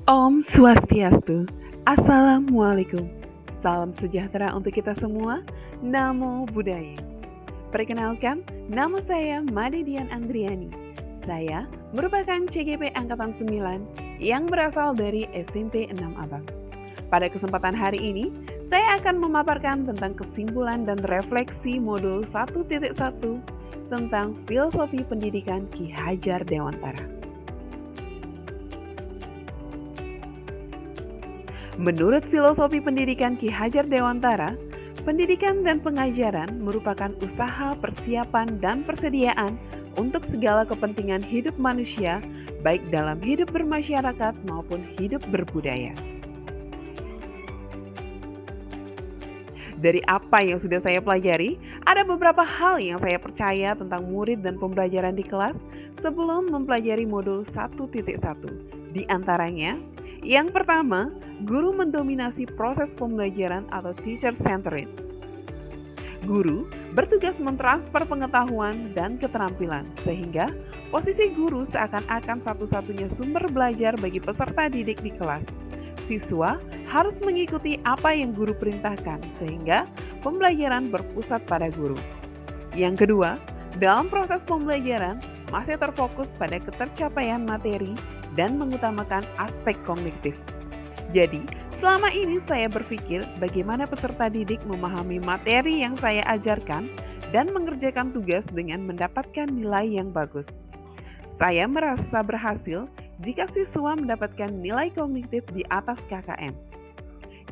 Om Swastiastu. Assalamualaikum. Salam sejahtera untuk kita semua. Namo Buddhaya. Perkenalkan, nama saya Made Dian Andriani. Saya merupakan CGP Angkatan 9 yang berasal dari SMP 6 Abang. Pada kesempatan hari ini, saya akan memaparkan tentang kesimpulan dan refleksi modul 1.1 tentang filosofi pendidikan Ki Hajar Dewantara. Menurut filosofi pendidikan Ki Hajar Dewantara, pendidikan dan pengajaran merupakan usaha persiapan dan persediaan untuk segala kepentingan hidup manusia, baik dalam hidup bermasyarakat maupun hidup berbudaya. Dari apa yang sudah saya pelajari, ada beberapa hal yang saya percaya tentang murid dan pembelajaran di kelas sebelum mempelajari modul 1.1. Di antaranya, yang pertama, guru mendominasi proses pembelajaran atau teacher-centered. Guru bertugas mentransfer pengetahuan dan keterampilan, sehingga posisi guru seakan-akan satu-satunya sumber belajar bagi peserta didik di kelas. Siswa harus mengikuti apa yang guru perintahkan, sehingga pembelajaran berpusat pada guru. Yang kedua, dalam proses pembelajaran masih terfokus pada ketercapaian materi dan mengutamakan aspek kognitif. Jadi, selama ini saya berpikir bagaimana peserta didik memahami materi yang saya ajarkan dan mengerjakan tugas dengan mendapatkan nilai yang bagus. Saya merasa berhasil jika siswa mendapatkan nilai kognitif di atas KKM.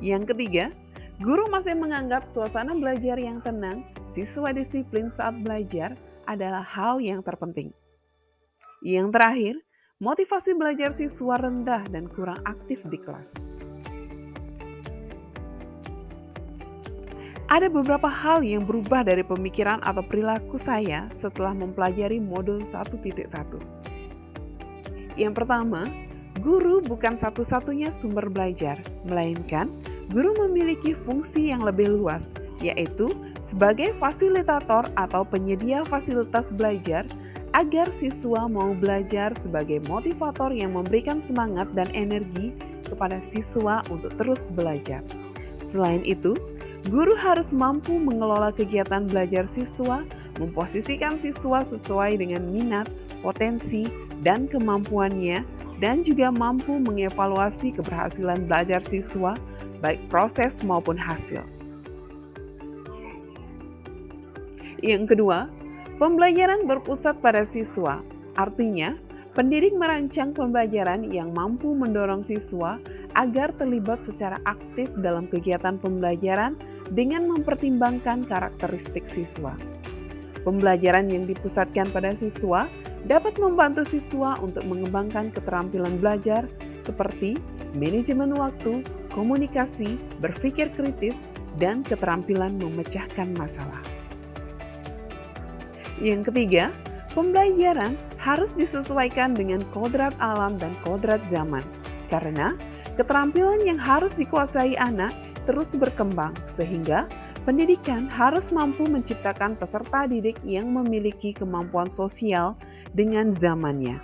Yang ketiga, guru masih menganggap suasana belajar yang tenang, siswa disiplin saat belajar adalah hal yang terpenting. Yang terakhir, motivasi belajar siswa rendah dan kurang aktif di kelas. Ada beberapa hal yang berubah dari pemikiran atau perilaku saya setelah mempelajari modul 1.1. Yang pertama, guru bukan satu-satunya sumber belajar, melainkan guru memiliki fungsi yang lebih luas, yaitu sebagai fasilitator atau penyedia fasilitas belajar agar siswa mau belajar, sebagai motivator yang memberikan semangat dan energi kepada siswa untuk terus belajar. Selain itu, guru harus mampu mengelola kegiatan belajar siswa, memposisikan siswa sesuai dengan minat, potensi, dan kemampuannya, dan juga mampu mengevaluasi keberhasilan belajar siswa, baik proses maupun hasil. Yang kedua, pembelajaran berpusat pada siswa, artinya pendidik merancang pembelajaran yang mampu mendorong siswa agar terlibat secara aktif dalam kegiatan pembelajaran dengan mempertimbangkan karakteristik siswa. Pembelajaran yang dipusatkan pada siswa dapat membantu siswa untuk mengembangkan keterampilan belajar seperti manajemen waktu, komunikasi, berpikir kritis, dan keterampilan memecahkan masalah. Yang ketiga, pembelajaran harus disesuaikan dengan kodrat alam dan kodrat zaman, karena keterampilan yang harus dikuasai anak terus berkembang, sehingga pendidikan harus mampu menciptakan peserta didik yang memiliki kemampuan sosial dengan zamannya.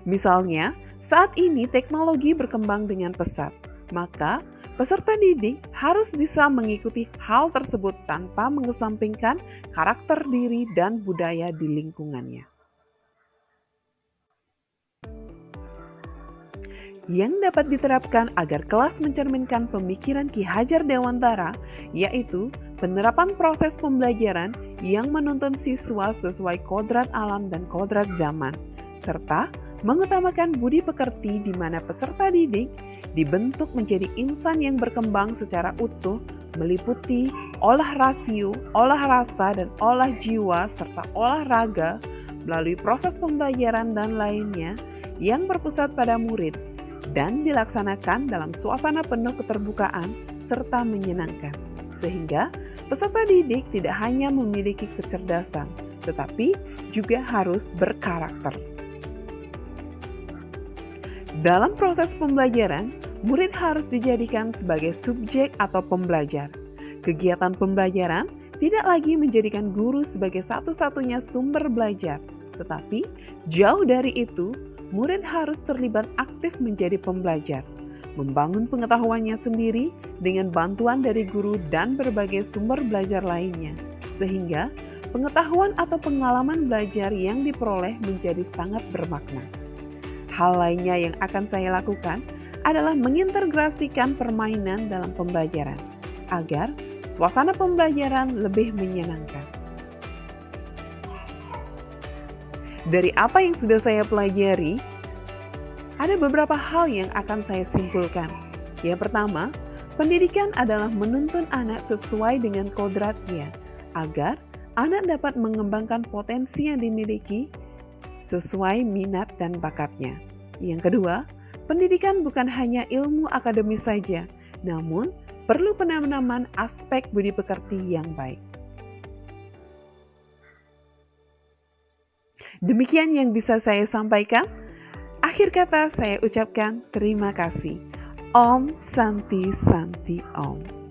Misalnya, saat ini teknologi berkembang dengan pesat, maka peserta didik harus bisa mengikuti hal tersebut tanpa mengesampingkan karakter diri dan budaya di lingkungannya. Yang dapat diterapkan agar kelas mencerminkan pemikiran Ki Hajar Dewantara, yaitu penerapan proses pembelajaran yang menuntun siswa sesuai kodrat alam dan kodrat zaman, serta mengutamakan budi pekerti di mana peserta didik dibentuk menjadi insan yang berkembang secara utuh, meliputi olah rasio, olah rasa, dan olah jiwa, serta olahraga melalui proses pembelajaran dan lainnya yang berpusat pada murid dan dilaksanakan dalam suasana penuh keterbukaan serta menyenangkan, sehingga peserta didik tidak hanya memiliki kecerdasan, tetapi juga harus berkarakter. Dalam proses pembelajaran, murid harus dijadikan sebagai subjek atau pembelajar. Kegiatan pembelajaran tidak lagi menjadikan guru sebagai satu-satunya sumber belajar, tetapi jauh dari itu, murid harus terlibat aktif menjadi pembelajar, membangun pengetahuannya sendiri dengan bantuan dari guru dan berbagai sumber belajar lainnya, sehingga pengetahuan atau pengalaman belajar yang diperoleh menjadi sangat bermakna. Hal lainnya yang akan saya lakukan adalah mengintegrasikan permainan dalam pembelajaran, agar suasana pembelajaran lebih menyenangkan. Dari apa yang sudah saya pelajari, ada beberapa hal yang akan saya simpulkan. Yang pertama, pendidikan adalah menuntun anak sesuai dengan kodratnya, agar anak dapat mengembangkan potensi yang dimiliki sesuai minat dan bakatnya. Yang kedua, pendidikan bukan hanya ilmu akademis saja, namun perlu penanaman aspek budi pekerti yang baik. Demikian yang bisa saya sampaikan. Akhir kata saya ucapkan terima kasih. Om Santi Santi Om.